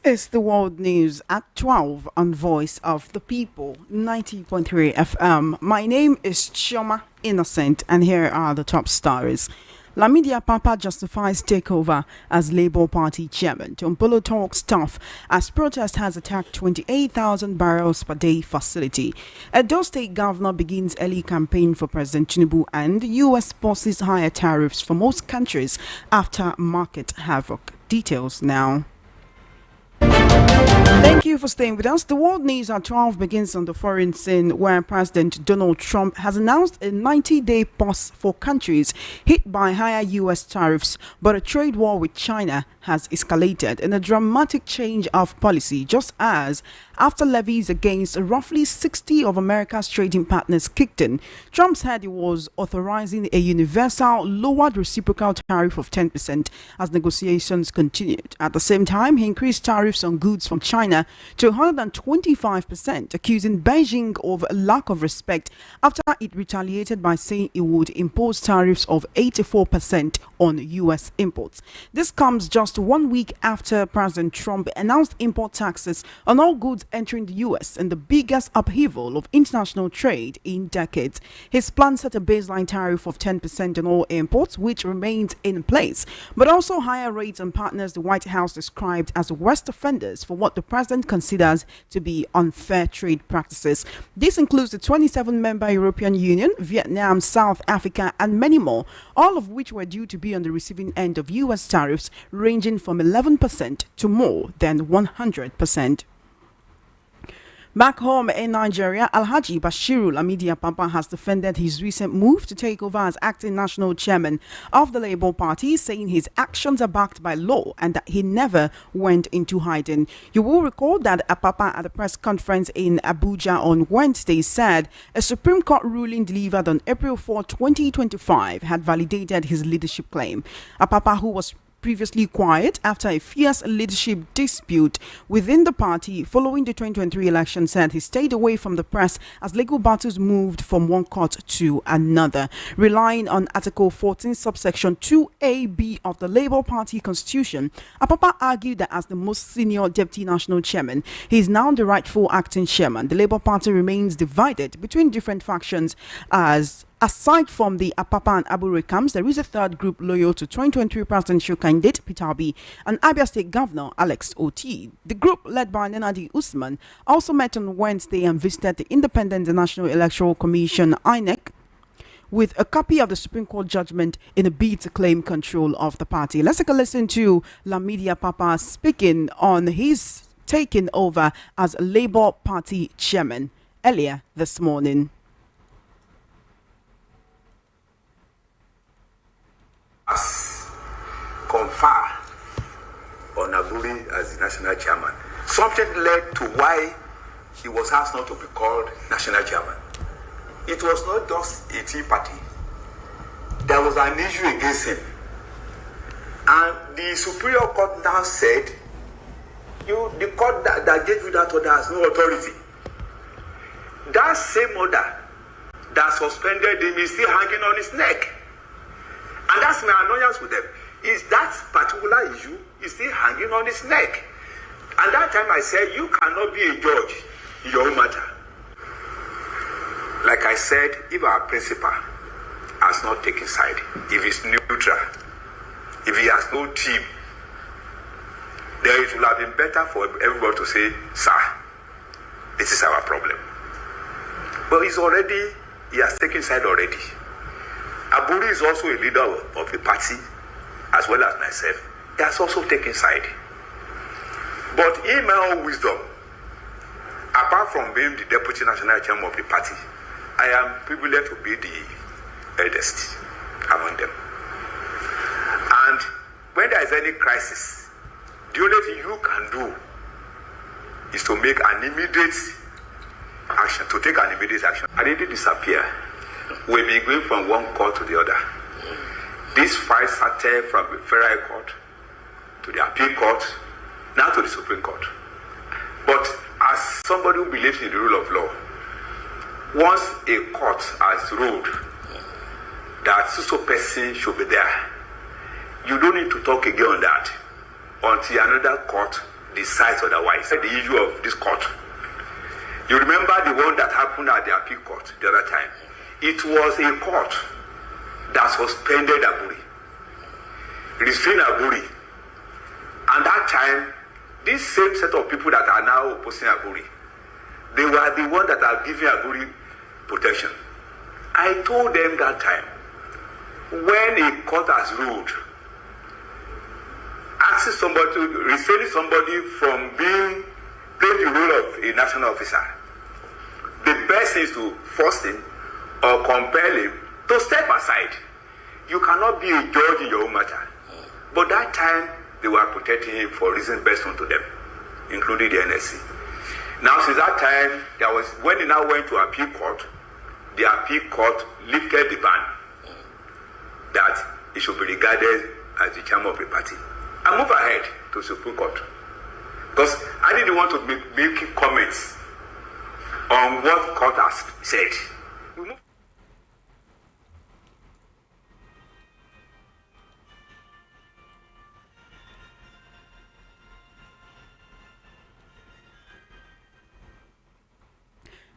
This is the world news at 12 on Voice of the People, 90.3 FM. My name is Chioma Innocent, and here are the top stories. Lamidi Apapa justifies takeover as Labour Party chairman. Tombolo talks tough as protest has attacked 28,000 barrels per day facility. Edo State governor begins early campaign for President Tinubu, and US poses higher tariffs for most countries after market havoc. Details now. Thank you for staying with us. The world news at 12 begins on the foreign scene, where President Donald Trump has announced a 90-day pause for countries hit by higher U.S. tariffs, but a trade war with China has escalated in a dramatic change of policy, just as after levies against roughly 60 of America's trading partners kicked in. Trump said he was authorizing a universal lowered reciprocal tariff of 10% as negotiations continued. At the same time, he increased tariffs on goods from China to 125%, accusing Beijing of a lack of respect after it retaliated by saying it would impose tariffs of 84% on U.S. imports. This comes just 1 week after President Trump announced import taxes on all goods entering the U.S. in the biggest upheaval of international trade in decades. His plan set a baseline tariff of 10% on all imports, which remains in place, but also higher rates on partners the White House described as worst offenders for what the president considers to be unfair trade practices. This includes the 27-member European Union, Vietnam, South Africa, and many more, all of which were due to be on the receiving end of U.S. tariffs ranging from 11% to more than 100%. Back home in Nigeria, Alhaji Bashiru Lamidi Apapa has defended his recent move to take over as acting national chairman of the Labour Party, saying his actions are backed by law and that he never went into hiding. You will recall that Apapa at a press conference in Abuja on Wednesday said a Supreme Court ruling delivered on April 4, 2025 had validated his leadership claim. Apapa, who was previously quiet after a fierce leadership dispute within the party following the 2023 election, said he stayed away from the press as legal battles moved from one court to another. Relying on Article 14, subsection 2AB of the Labour Party Constitution, Apapa argued that as the most senior deputy national chairman, he is now the rightful acting chairman. The Labour Party remains divided between different factions as aside from the Apapa and Abu Rekams, there is a third group loyal to 2023 presidential candidate Peter Obi and Abia State Governor Alex Oti. The group, led by Nenadi Usman, also met on Wednesday and visited the Independent National Electoral Commission (INEC) with a copy of the Supreme Court judgment in a bid to claim control of the party. Let's take a listen to Lamidi Apapa speaking on his taking over as Labour Party chairman earlier this morning. Confer on Aburi as the national chairman. Something led to why he was asked not to be called national chairman. It was not just a tea party. There was an issue against him. And the Superior Court now said, the court that gave you that order has no authority. That same order that suspended him is still hanging on his neck. And that's my annoyance with them. Is that particular issue is still hanging on his neck. And that time I said, you cannot be a judge in your own matter. Like I said, if our principal has not taken side, if he's neutral, if he has no team, then it will have been better for everybody to say, sir, this is our problem. But he has taken side already. Aburi is also a leader of the party, as well as myself. He has also taken side. But in my own wisdom, apart from being the deputy national chairman of the party, I am privileged to be the eldest among them. And when there is any crisis, the only thing you can do is to make an immediate action, to take an immediate action. I didn't disappear. We've been going from one court to the other. This fight started from the Federal Court to the Appeal Court, now to the Supreme Court. But as somebody who believes in the rule of law, once a court has ruled that so person should be there, you don't need to talk again on that until another court decides otherwise. The issue of this court. You remember the one that happened at the appeal court the other time? It was a court that suspended Aburi, restrained Aburi. And that time, this same set of people that are now opposing Aburi, they were the ones that are giving Aburi protection. I told them that time, when a court has ruled, asking somebody to restraining somebody from playing the role of a national officer, the best is to force him or compel him to step aside. You cannot be a judge in your own matter. But that time, they were protecting him for reasons best known to them, including the NSC. Now, since that time, when he now went to appeal court, the appeal court lifted the ban that he should be regarded as the chairman of the party. I move ahead to Supreme Court because I didn't want to make comments on what court has said.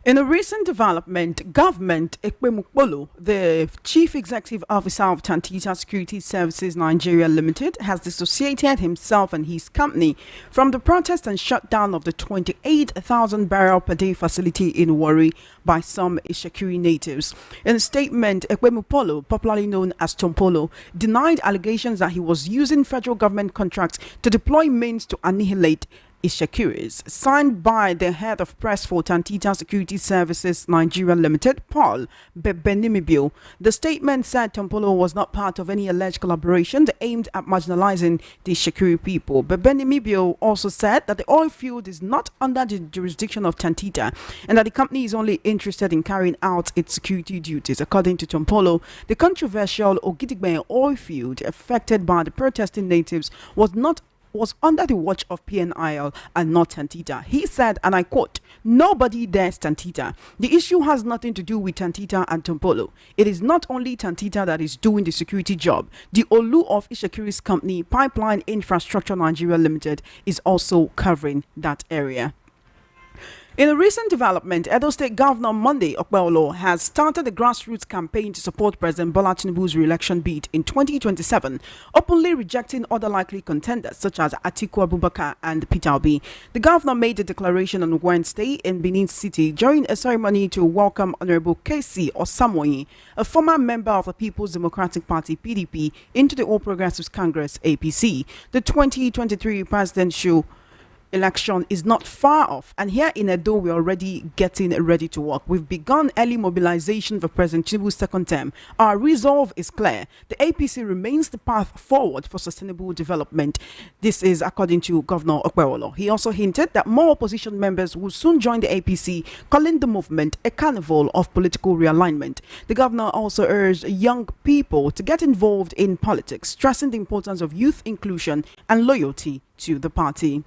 In a recent development, Government Ekpemukpolo, the Chief Executive Officer of Tantita Security Services Nigeria Limited, has dissociated himself and his company from the protest and shutdown of the 28,000 barrel per day facility in Warri by some Ishakiri natives. In a statement, Ekpemukpolo, popularly known as Tompolo, denied allegations that he was using federal government contracts to deploy means to annihilate Ishakiris, signed by the head of press for Tantita Security Services Nigeria Limited, Paul Bebenimibio. The statement said Tompolo was not part of any alleged collaborations aimed at marginalizing the Ishakiri people. Bebenimibio also said that the oil field is not under the jurisdiction of Tantita and that the company is only interested in carrying out its security duties. According to Tompolo, the controversial Ogidigbe oil field affected by the protesting natives was under the watch of PNIL and not Tantita. He said, and I quote, "Nobody dares Tantita. The issue has nothing to do with Tantita and Tompolo. It is not only Tantita that is doing the security job. The Olu of Ishakiri's company, Pipeline Infrastructure Nigeria Limited, is also covering that area." In a recent development, Edo State Governor Monday Okpeolo has started a grassroots campaign to support President Bola Tinubu's re-election bid in 2027, openly rejecting other likely contenders such as Atiku Abubakar and Peter Obi. The governor made the declaration on Wednesday in Benin City during a ceremony to welcome Honorable KC Osamoyi, a former member of the People's Democratic Party (PDP), into the All Progressives Congress (APC). The 2023 presidential election is not far off, and here in Edo we're already getting ready to work. We've begun early mobilization for President Tinubu's second term. Our resolve is clear. The APC remains the path forward for sustainable development. This is according to Governor Okpeolo. He also hinted that more opposition members will soon join the APC, calling the movement a carnival of political realignment. The governor also urged young people to get involved in politics, stressing the importance of youth inclusion and loyalty to the party.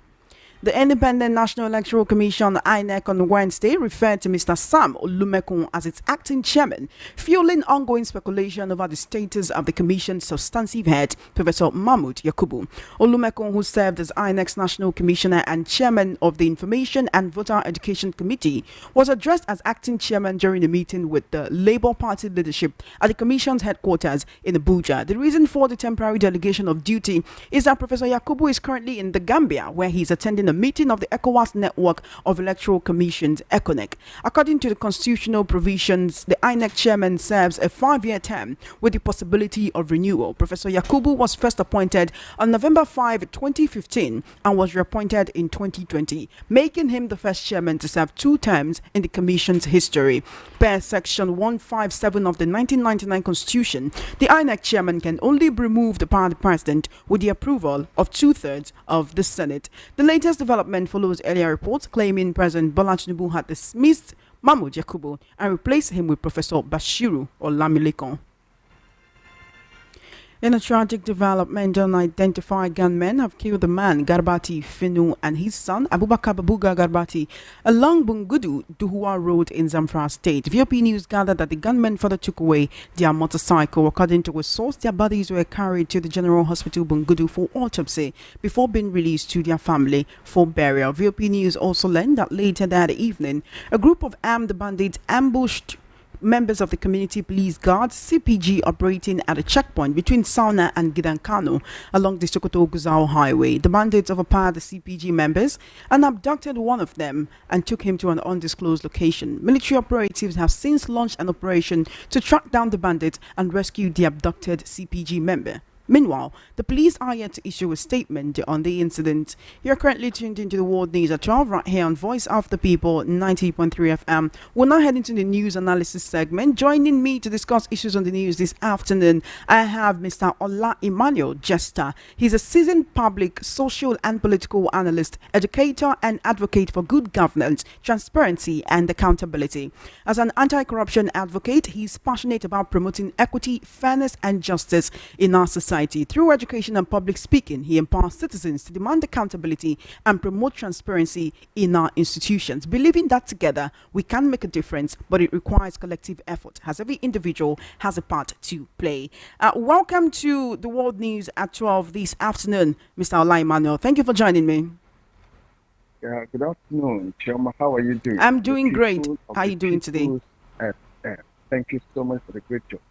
The Independent National Electoral Commission (INEC) on Wednesday referred to Mr. Sam Olumekun as its acting chairman, fueling ongoing speculation over the status of the commission's substantive head, Professor Mahmood Yakubu. Olumekun, who served as INEC's national commissioner and chairman of the Information and Voter Education Committee, was addressed as acting chairman during a meeting with the Labour Party leadership at the commission's headquarters in Abuja. The reason for the temporary delegation of duty is that Professor Yakubu is currently in the Gambia, where he is attending a meeting of the ECOWAS Network of Electoral Commissions (ECONEC). According to the constitutional provisions, the INEC chairman serves a 5-year term with the possibility of renewal. Professor Yakubu was first appointed on November 5, 2015 and was reappointed in 2020, making him the first chairman to serve 2 terms in the commission's history. Per Section 157 of the 1999 Constitution, the INEC chairman can only be removed by the president with the approval of 2/3 of the Senate. The latest development follows earlier reports claiming President Bola Tinubu had dismissed Mahmood Yakubu and replaced him with Professor Bashiru Olamilekon. In a tragic development, unidentified gunmen have killed the man Garbati Finu and his son Abubakar Babuga Garbati along Bungudu Duhua Road in Zamfara State. VOP News gathered that the gunmen further took away their motorcycle. According to a source, their bodies were carried to the General Hospital Bungudu for autopsy before being released to their family for burial. VOP News also learned that later that evening, a group of armed bandits ambushed members of the community police guards CPG operating at a checkpoint between Sauna and Gidankano along the Sokoto Guzau highway. The bandits overpowered the CPG members and abducted one of them and took him to an undisclosed location. Military operatives have since launched an operation to track down the bandits and rescue the abducted CPG member. Meanwhile, the police are yet to issue a statement on the incident. You're currently tuned into the World News at 12 right here on Voice of the People 90.3 FM. We're now heading to the news analysis segment. Joining me to discuss issues on the news this afternoon, I have Mr. Ola Emmanuel Jester. He's a seasoned public, social and political analyst, educator and advocate for good governance, transparency and accountability. As an anti-corruption advocate, he's passionate about promoting equity, fairness and justice in our society. Through education and public speaking, he empowers citizens to demand accountability and promote transparency in our institutions, believing that together we can make a difference, but it requires collective effort, as every individual has a part to play. Welcome to the World News at 12 this afternoon, Mr. Ola Emmanuel. Thank you for joining me. Yeah, good afternoon, Chioma. How are you doing? I'm doing great. How are you doing today? Thank you so much for the great job.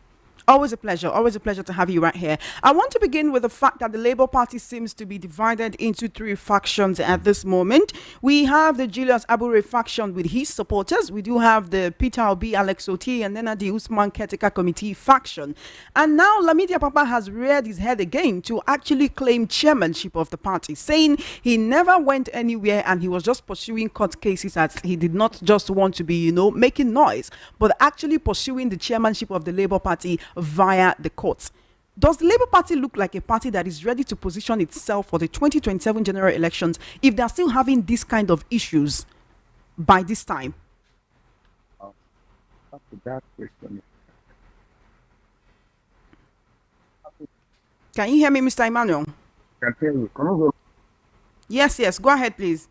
Always a pleasure to have you right here. I want to begin with the fact that the Labour Party seems to be divided into three factions at this moment. We have the Julius Abure faction with his supporters. We do have the Peter Obi, Alex Oti, and then the Usman Keteka Committee faction. And now Lamidi Papa has reared his head again to actually claim chairmanship of the party, saying he never went anywhere and he was just pursuing court cases, as he did not just want to be, making noise, but actually pursuing the chairmanship of the Labour Party via the courts. Does the Labour Party look like a party that is ready to position itself for the 2027 general elections if they're still having this kind of issues by this time? That's a bad question. Can you hear me, Mr. Emmanuel? I can hear you. Yes. Go ahead, please.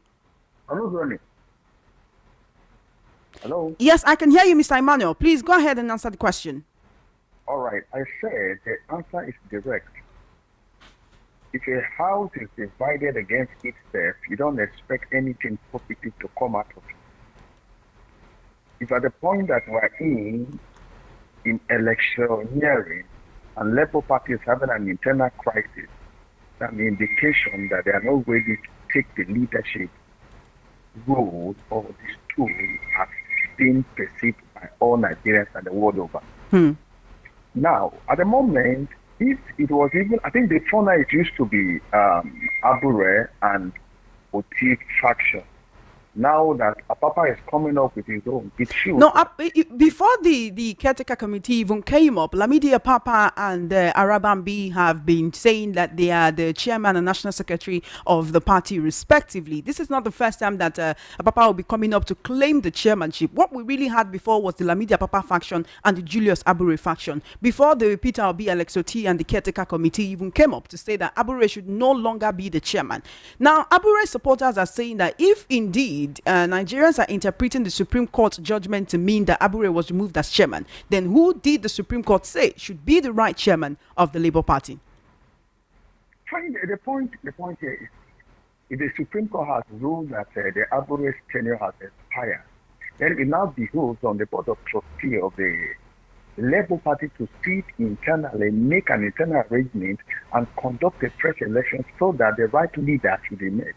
Hello? Yes, I can hear you, Mr. Emmanuel. Please go ahead and answer the question. All right. I said the answer is direct. If a house is divided against itself, you don't expect anything positive to come out of it. If at the point that we're in electioneering and Labour Party is having an internal crisis, that's an indication that they are not ready to take the leadership role or this tool as being perceived by all Nigerians and the world over. Now, at the moment, if it was even, I think before now it used to be Abure and Oti faction. Now that Apapa is coming up with his own, it should. No, before the caretaker committee even came up, Lamidi Apapa and Arabambi have been saying that they are the chairman and national secretary of the party, respectively. This is not the first time that Apapa will be coming up to claim the chairmanship. What we really had before was the Lamidi Apapa faction and the Julius Abure faction. Before the Peter Obi, Alex Oti and the caretaker committee even came up to say that Abure should no longer be the chairman. Now, Abure supporters are saying that if indeed Nigerians are interpreting the Supreme Court judgment to mean that Abure was removed as chairman, then who did the Supreme Court say should be the right chairman of the Labour Party? The point here is, if the Supreme Court has ruled that the Abure's tenure has expired, then it now behoves on the Board of Trustees of the Labour Party to sit internally, make an internal arrangement and conduct a fresh election so that the right leader should be made.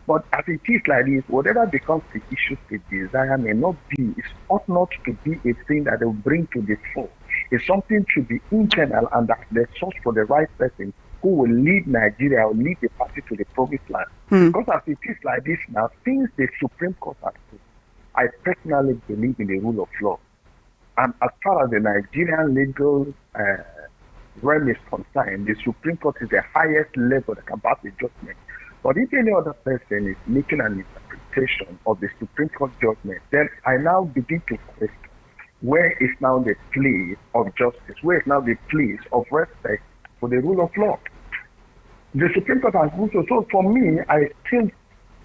But as it is like this, whatever becomes the issue they desire may not be, it ought not to be a thing that they will bring to the fore. It's something to be internal, and that they search for the right person who will lead Nigeria or lead the party to the promised land. Because as it is like this now, since the Supreme Court has put, I personally believe in the rule of law. And as far as the Nigerian legal realm is concerned, the Supreme Court is the highest level that can pass a judgment. But if any other person is making an interpretation of the Supreme Court judgment, then I now begin to question, where is now the place of justice? Where is now the place of respect for the rule of law. The Supreme Court has ruled so. So for me, I still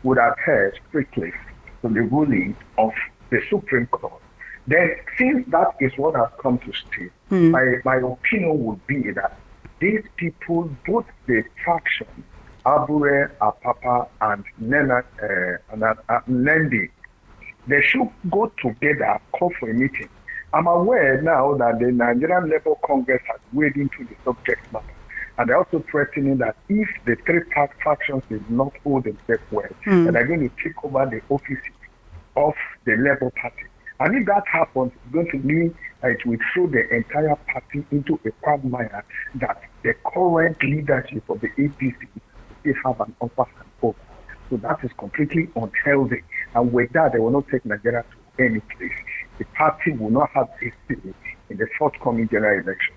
would adhere strictly to the ruling of the Supreme Court. Then, since that is what has come to stay, my opinion would be that these people, both the faction, Abure, Apapa, and Nendi, they should go together, call for a meeting. I'm aware now that the Nigerian Labour Congress has weighed into the subject matter. And they're also threatening that if the three factions did not hold themselves well, that they're going to take over the offices of the Labour Party. And if that happens, it's going to mean that it will throw the entire party into a quagmire that the current leadership of the APC still have an upper hand over. So that is completely unhealthy. And with that, they will not take Nigeria to any place. The party will not have a say in the forthcoming general election.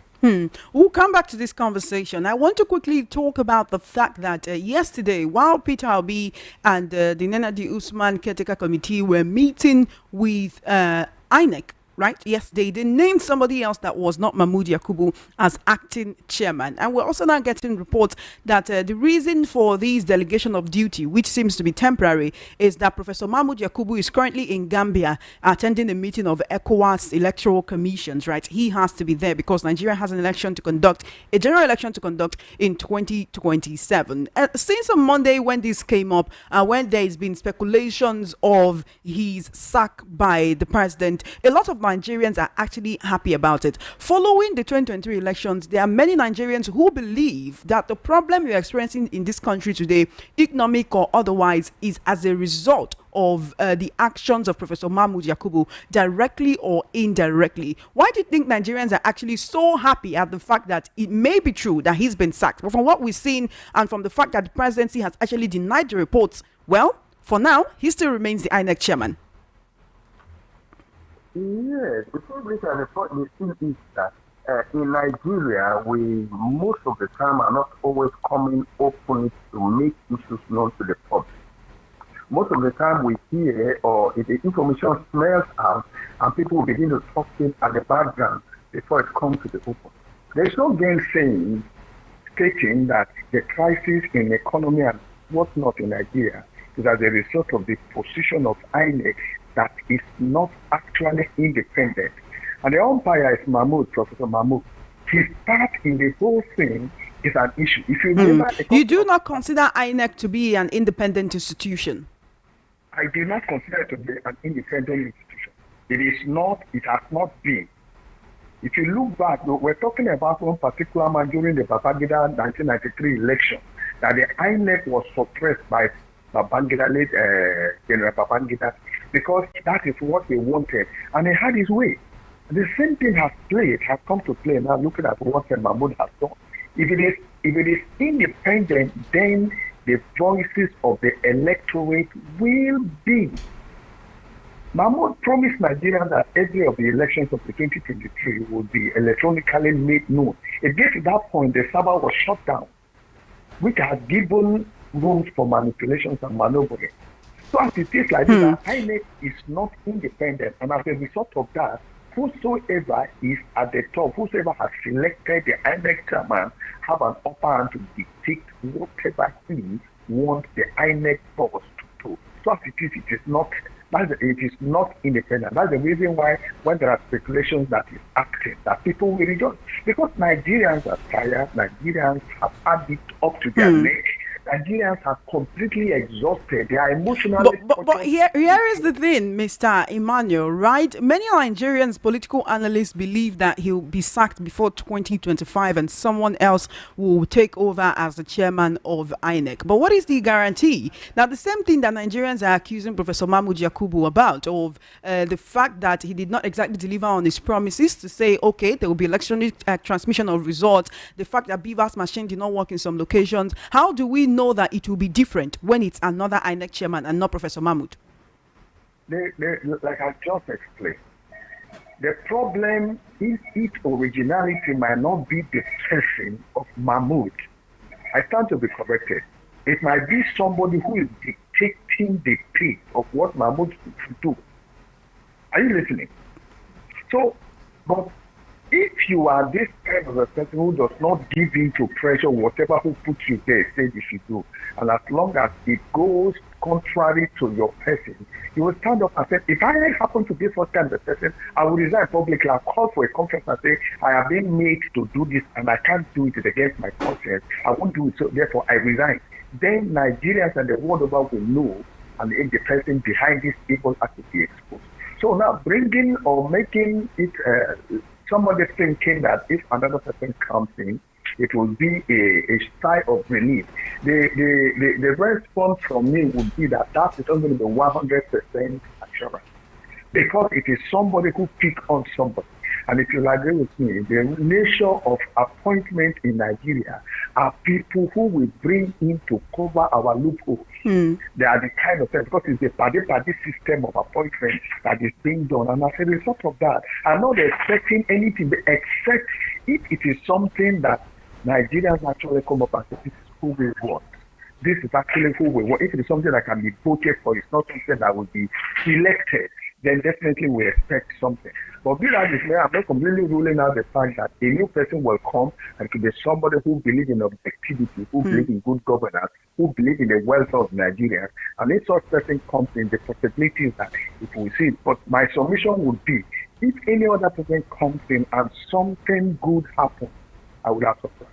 We'll come back to this conversation. I want to quickly talk about the fact that yesterday, while Peter Obi and the Nenadi Usman Caretaker Committee were meeting with INEC, right? Yes, they named somebody else that was not Mahmood Yakubu as acting chairman. And we're also now getting reports that the reason for this delegation of duty, which seems to be temporary, is that Professor Mahmood Yakubu is currently in Gambia attending a meeting of ECOWAS electoral commissions, right? He has to be there because Nigeria has an election to conduct, a general election to conduct in 2027. Since on Monday when this came up, when there's been speculations of his sack by the president, a lot of Nigerians are actually happy about it. Following the 2023 elections, there are many Nigerians who believe that the problem we're experiencing in this country today, economic or otherwise, is as a result of the actions of Professor Mahmood Yakubu, directly or indirectly. Why do you think Nigerians are actually so happy at the fact that it may be true that he's been sacked? But from what we've seen and from the fact that the presidency has actually denied the reports, well, for now, he still remains the INEC chairman. Yes, the thing is, the thing is that in Nigeria, we most of the time are not always coming openly to make issues known to the public. Most of the time we hear or the information smells out and people begin to talk it at the background before it comes to the open. There's no gainsaying stating that the crisis in the economy and whatnot in Nigeria is as a result of the position of INEC that is not actually independent. And the umpire is Mahmood, Professor Mahmood. His part in the whole thing is an issue. If you remember, you do not consider INEC to be an independent institution? I do not consider it to be an independent institution. It is not, it has not been. If you look back, we're talking about one particular man during the Babangida 1993 election, that the INEC was suppressed by Babangida, late General Babangida, because that is what they wanted, and he had his way. The same thing has come to play now, looking at what Mahmood has done. If it is independent, then the voices of the electorate will be. Mahmoud promised Nigerians that every of the elections of the 2023 would be electronically made known. It gets to that point, the server was shut down, which has given room for manipulations and maneuvering. So as it is like that, INEC is not independent, and as a result of that, whosoever is at the top, whosoever has selected the INEC chairman, have an upper hand to dictate whatever he wants the INEC boss to do. So as it is not independent. That's the reason why when there are speculations that is active, that people will rejoice. Because Nigerians are tired, Nigerians have had it up to their neck. Nigerians have completely exhausted. They are emotionally. But here is the thing, Mr. Emmanuel, right? Many Nigerians, political analysts, believe that he'll be sacked before 2025 and someone else will take over as the chairman of INEC. But what is the guarantee? Now, the same thing that Nigerians are accusing Professor Mahmood Yakubu about, of the fact that he did not exactly deliver on his promises to say, okay, there will be electronic transmission of results, the fact that Beaver's machine did not work in some locations. How do we know that it will be different when it's another INEC chairman and not Professor Mahmood? Like I just explained, the problem is its originality might not be the person of Mahmood. I stand to be corrected. It might be somebody who is dictating the pace of what Mahmoud should do. Are you listening? So, but If you are this kind of a person who does not give in to pressure, whatever who puts you there says you should do, and as long as it goes contrary to your person, you will stand up and say, if I happen to be such kind of a person, I will resign publicly. I'll call for a conference and say, I have been made to do this and I can't do it. It's against my conscience. I won't do it, so therefore I resign. Then Nigerians and the world over will know, and if the person behind this evil act will be exposed. So now bringing or making it somebody thinking that if another person comes in, it will be a sigh of relief. The response from me would be that is not going to be 100% assurance, because it is somebody who pick on somebody. And if you agree with me, the nature of appointment in Nigeria are people who will bring in to cover our loopholes. They are the kind of thing, because it's the party system of appointment that is being done. And as a result of that, I'm not expecting anything except if it is something that Nigerians actually come up and say, this is who we want. This is actually who we want. If it is something that can be voted for, it's not something that will be elected, then definitely we expect something. But be that this way, I'm not completely ruling out the fact that a new person will come and could be somebody who believes in objectivity, who believes in good governance, who believes in the welfare of Nigerians. And if such person comes in, the possibility is that if we see it. But my submission would be, if any other person comes in and something good happens, I would have surprise.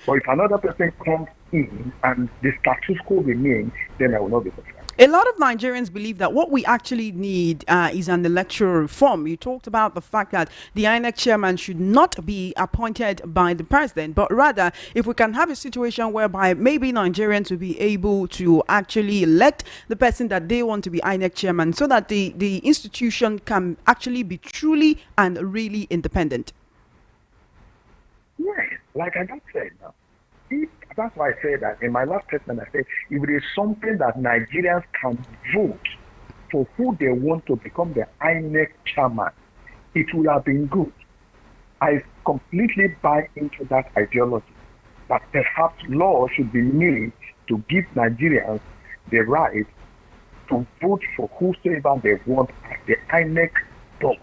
But if another person comes in and the status quo remains, then I will not be surprised. A lot of Nigerians believe that what we actually need is an electoral reform. You talked about the fact that the INEC chairman should not be appointed by the president, but rather if we can have a situation whereby maybe Nigerians will be able to actually elect the person that they want to be INEC chairman, so that the institution can actually be truly and really independent. Yes, like I just said now. That's why I said that in my last statement. I said, if it is something that Nigerians can vote for who they want to become the INEC chairman, it would have been good. I completely buy into that ideology, that perhaps law should be made to give Nigerians the right to vote for whosoever they want at the INEC door.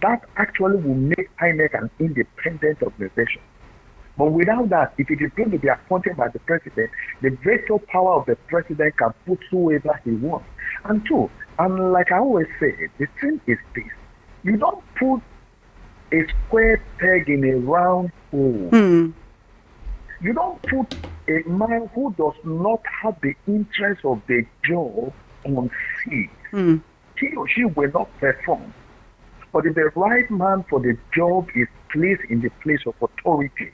That actually will make INEC an independent organization. But without that, if it is going to be appointed by the president, the veto power of the president can put whoever he wants. And two, and like I always say, the thing is this: you don't put a square peg in a round hole. You don't put a man who does not have the interest of the job on seat. He or she will not perform. But if the right man for the job is placed in the place of authority,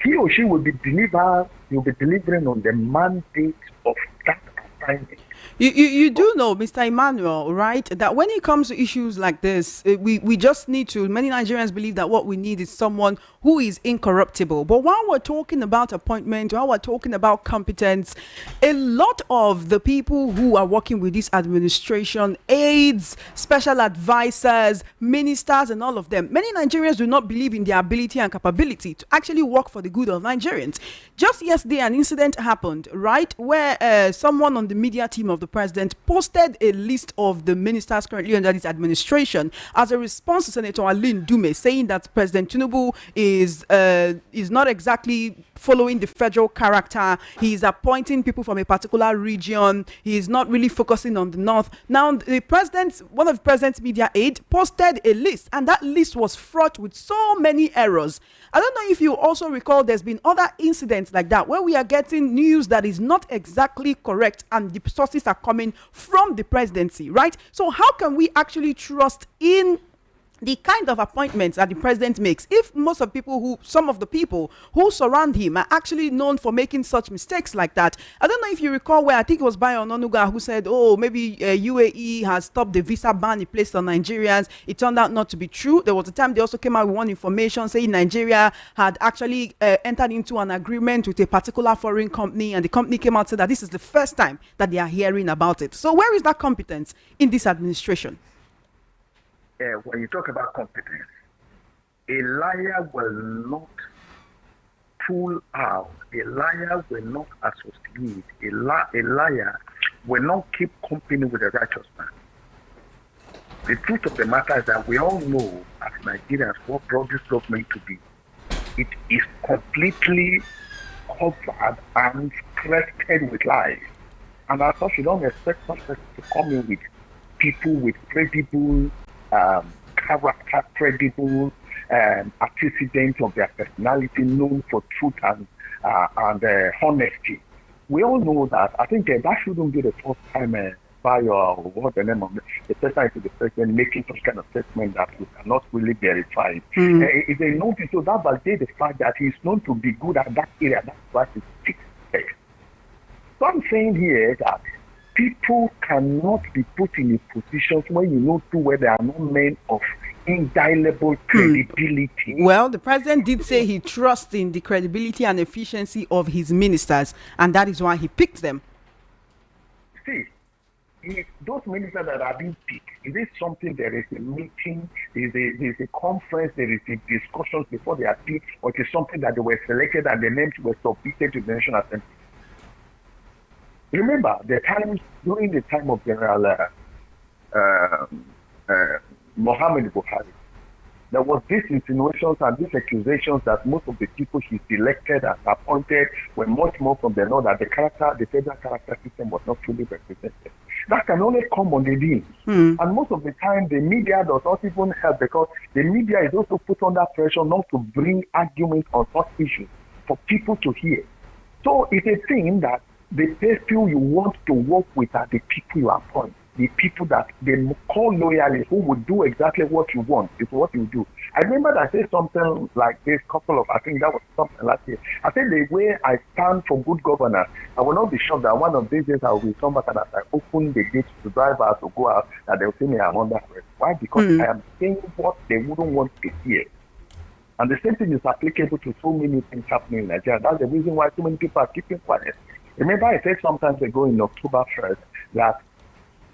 he or she will be delivering on the mandate of that assignment. You do know, Mr. Emmanuel, right, that when it comes to issues like this, we just need to, many Nigerians believe that what we need is someone who is incorruptible. But while we're talking about appointment, while we're talking about competence, a lot of the people who are working with this administration, aides, special advisors, ministers, and all of them, many Nigerians do not believe in their ability and capability to actually work for the good of Nigerians. Just yesterday, an incident happened, right, where someone on the media team of the president posted a list of the ministers currently under this administration as a response to Senator Alin Dume, saying that President Tinubu is not exactly following the federal character. He is appointing people from a particular region. He is not really focusing on the north. Now, one of the president's media aide posted a list, and that list was fraught with so many errors. I don't know if you also recall, there's been other incidents like that where we are getting news that is not exactly correct, and the sources are coming from the presidency, right? So how can we actually trust in the kind of appointments that the president makes if some of the people who surround him are actually known for making such mistakes like that? I don't know if you recall where I think it was Bayo Ononuga who said, maybe UAE has stopped the visa ban it placed on Nigerians. It turned out not to be true. There was a time they also came out with one information saying Nigeria had actually entered into an agreement with a particular foreign company, and the company came out and said that this is the first time that they are hearing about it. So where is that competence in this administration? When you talk about competence, a liar will not pull out, a liar will not associate, a liar will not keep company with a righteous man. The truth of the matter is that we all know as Nigerians what brought this government to be. It is completely covered and crested with lies. And as such, you don't expect such person to come in with people with credible character, credible antecedents of their personality, known for truth and honesty. We all know that. I think that shouldn't be the first time by what the name of the person to the president making such kind of statement that we cannot really verify. It's a notice, so that validates the fact that he's known to be good at that area. That's why he's fixed. So I'm saying here that people cannot be put in a position where you know too where they are not men of indelible credibility. Well, the president did say he trusts in the credibility and efficiency of his ministers, and that is why he picked them. See, those ministers that are being picked, is it something there is a meeting, there is a conference, there is a discussions before they are picked, or it is something that they were selected and the names were submitted to the National Assembly? Remember during the time of General Mohammed Buhari, there was these insinuations and these accusations that most of the people he selected and appointed were much more from the north, that the federal character system was not fully represented. That can only come on the news. And most of the time, the media does not even help because the media is also put under pressure not to bring arguments on such issues for people to hear. So it's a thing that the people you want to work with are the people you appoint. The people that they call loyally, who would do exactly what you want, is what you do. I remember that I said something like this I think that was something last year. I said the way I stand for good governance, I will not be sure that one of these days I will be somebody that I open the gates to drive out to go out, that they'll see me I'm under arrest. Why? Because I am saying what they wouldn't want to hear. And the same thing is applicable to so many things happening in Nigeria. That's the reason why so many people are keeping quiet. Remember I said sometimes ago in October 1st that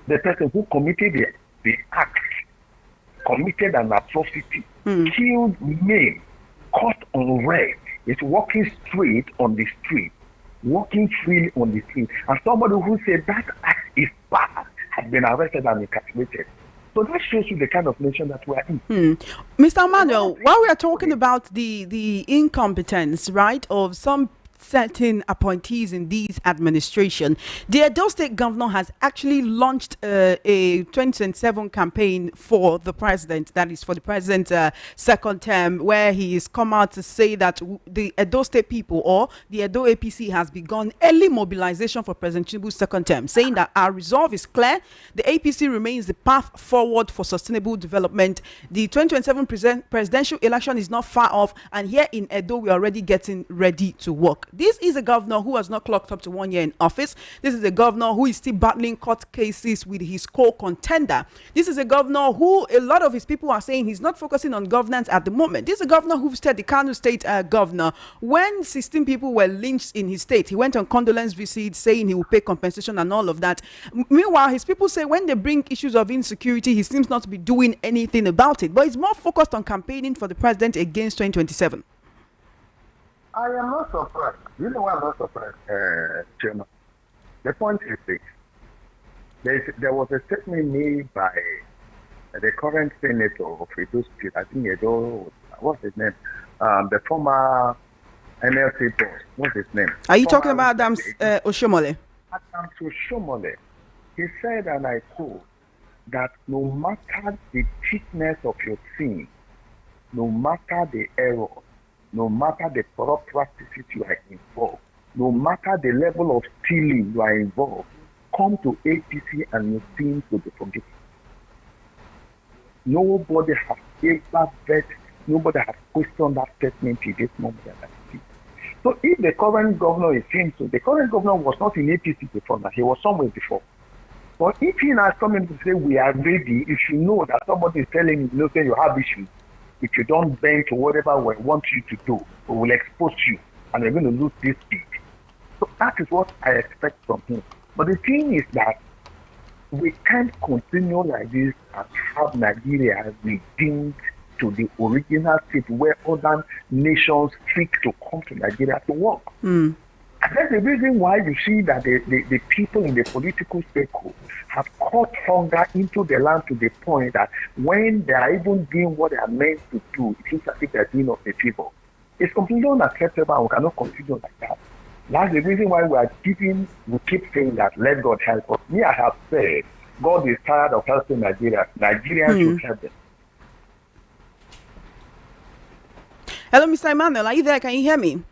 the person who committed the act committed an atrocity, killed men, caught unrest, is walking straight on the street, walking freely on the street. And somebody who said that act is bad has been arrested and incarcerated. So that shows you the kind of nation that we are in. Mr. Emmanuel, while we are talking about the incompetence, right, of some certain appointees in these administration, the Edo State governor has actually launched a 2027 campaign for the president, that is for the president's second term, where he has come out to say that the Edo State people or the Edo APC has begun early mobilization for President Tinubu's second term, saying that our resolve is clear. The APC remains the path forward for sustainable development. The 2027 presidential election is not far off, and here in Edo, we are already getting ready to work. This is a governor who has not clocked up to 1 year in office. This is a governor who is still battling court cases with his co-contender. This is a governor who a lot of his people are saying he's not focusing on governance at the moment. This is a governor who said the Kano State governor, when 16 people were lynched in his state, he went on condolence visits saying he will pay compensation and all of that. Meanwhile, his people say when they bring issues of insecurity, he seems not to be doing anything about it. But he's more focused on campaigning for the president against 2027. I am not surprised. You know why I'm not surprised, Chairman? The point is this. There was a statement made by the current senator of Edo State, I think Edo, what's his name? The former NLC boss, what's his name? Are you talking about Adams Oshomole? Adams Oshomole. He said, and I quote, that no matter the thickness of your sin, no matter the error, no matter the corrupt practices you are involved, no matter the level of stealing you are involved, come to APC and your sins will be forgiven. Nobody has ever bet, nobody has questioned that statement in this moment. So if the current governor is saying so, the current governor was not in APC before now, he was somewhere before. But if he now coming to say we are ready, if you know that somebody is telling you, say you have issues, if you don't bend to whatever we want you to do, we will expose you and you're going to lose this bid. So that is what I expect from him. But the thing is that we can't continue like this and have Nigeria redeemed to the original state where other nations seek to come to Nigeria to work. I That's the reason why you see that the people in the political circle have caught hunger into the land to the point that when they are even doing what they are meant to do, it seems as if they are doing of the people. It's completely unacceptable and we cannot continue like that. That's the reason why we keep saying that let God help us. Me, I have said, God is tired of helping Nigeria. Nigerians should help them. Hello, Mr. Emmanuel, are you there? Can you hear me?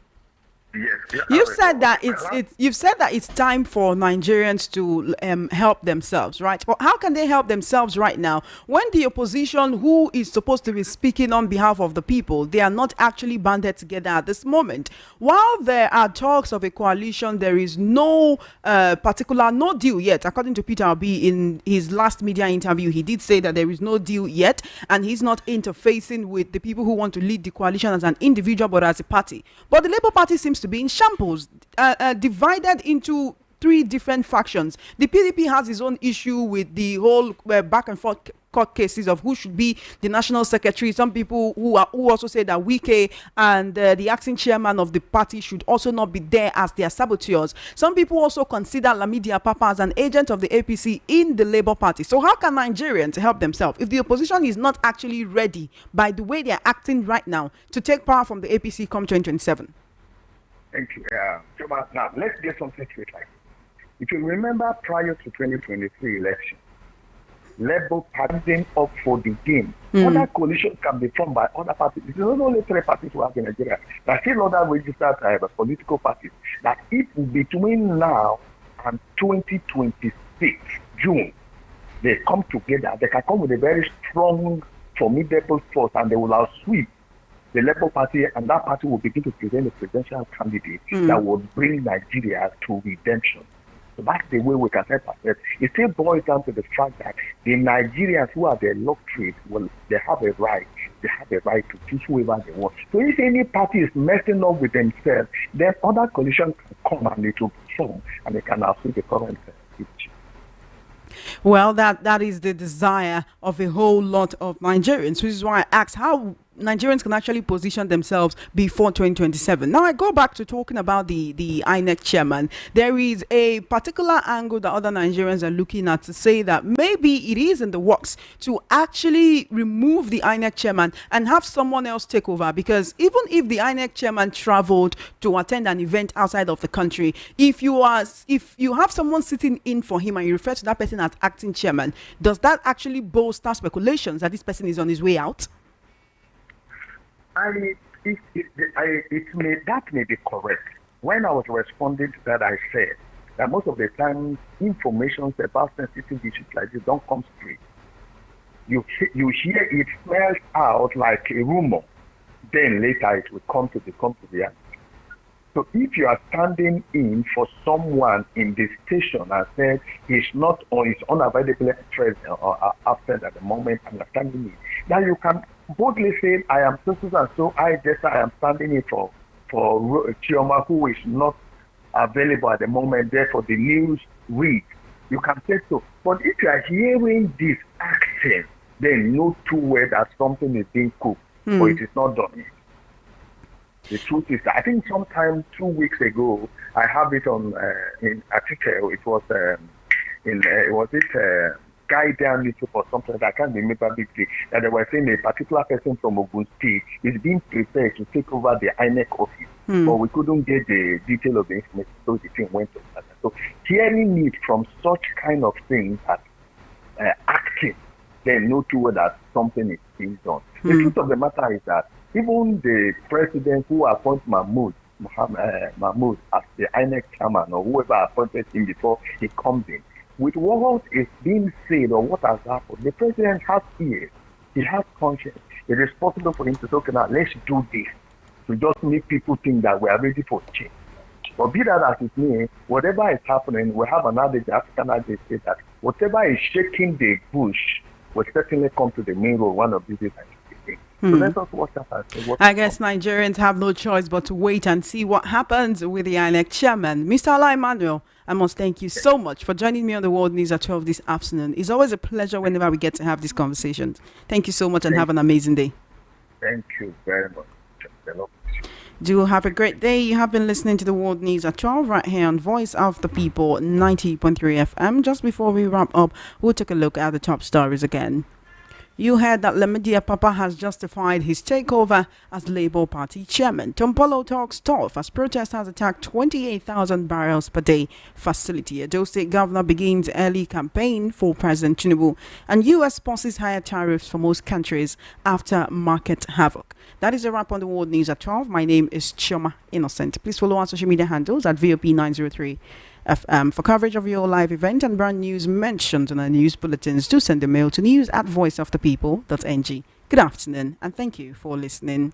Yes. You've said that it's time for Nigerians to help themselves, right? But how can they help themselves right now when the opposition, who is supposed to be speaking on behalf of the people, they are not actually banded together at this moment? While there are talks of a coalition, there is no no deal yet. According to Peter Obi, in his last media interview, he did say that there is no deal yet, and he's not interfacing with the people who want to lead the coalition as an individual but as a party. But the Labour Party seems to be in shambles, divided into three different factions. The PDP has its own issue with the whole back and forth court cases of who should be the national secretary. Some people who also say that Wike and the acting chairman of the party should also not be there as their saboteurs. Some people also consider Lamidi Papa as an agent of the APC in the Labour Party. So how can Nigerians help themselves if the opposition is not actually ready, by the way they are acting right now, to take power from the APC come 2027? Thank you. Now, let's get something straight. Like, if you remember, prior to 2023 election, Labour Party up for the game. Other coalitions can be formed by other parties. It's not only three parties we have in Nigeria. There are still other registered political parties. That if between now and 2026 June, they come together, they can come with a very strong, formidable force, and they will outsweep the Labour Party, and that party will begin to present a presidential candidate that will bring Nigeria to redemption. So that's the way we can help ourselves. It still boils down to the fact that the Nigerians who are the electorate, they have a right. They have a right to choose whoever they want. So if any party is messing up with themselves, then other coalitions can come and it will form, and they can also the current situation. Well, that is the desire of a whole lot of Nigerians, which is why I asked how Nigerians can actually position themselves before 2027. Now I go back to talking about the INEC chairman. There is a particular angle that other Nigerians are looking at to say that maybe it is in the works to actually remove the INEC chairman and have someone else take over, because even if the INEC chairman traveled to attend an event outside of the country, if you have someone sitting in for him and you refer to that person as acting chairman, does that actually bolster speculations that this person is on his way out? That may be correct. When I was responding to that, I said that most of the time, information about sensitive issues like this don't come straight. You hear it spells out like a rumor, then later it will come to the end. So if you are standing in for someone in the station and said he's not or is unavailable present or absent at the moment and you're standing in, then you can boldly say, I am so and so, I am standing in for Chioma, who is not available at the moment, therefore the news reads. You can say so. But if you are hearing this accent, then know too well that something is being cooked, or it is not done yet. The truth is that I think sometime 2 weeks ago, I have it on in article. It was Guardian newspaper or something that I can't remember bigly, that they were saying a particular person from Ogun State is being prepared to take over the INEC office, but we couldn't get the detail of the information, so the thing went on. So hearing it from such kind of things as acting, then know too well that something is being done. The truth of the matter is that even the president who appoints Mahmood as the INEC chairman or whoever appointed him before he comes in, with what is being said or what has happened, the president has ears, he has conscience. It is possible for him to talk about, let's do this, to just make people think that we are ready for change. But be that as it may, whatever is happening, we have another African adage say that whatever is shaking the bush will certainly come to the main road one of these days. So let us watch that. I guess Nigerians have no choice but to wait and see what happens with the INEC chairman. Mr. Ala Emmanuel, I must thank you so much for joining me on the World News at 12 this afternoon. It's always a pleasure whenever we get to have these conversations. Thank you so much and have an amazing day. Thank you very much. Do have a great day. You have been listening to the World News at 12 right here on Voice of the People 90.3 FM. Just before we wrap up, we'll take a look at the top stories again. You heard that Lamidia Papa has justified his takeover as Labour Party chairman. Tompolo talks tough as protesters attack 28,000 barrels per day facility. Edo State Governor begins early campaign for President Tinubu. And US pulses higher tariffs for most countries after market havoc. That is a wrap on the World News at 12. My name is Chioma Innocent. Please follow our social media handles at VOP903. FM. For coverage of your live event and brand news mentioned in our news bulletins, do send a mail to news@voiceofthepeople.ng. Good afternoon and thank you for listening.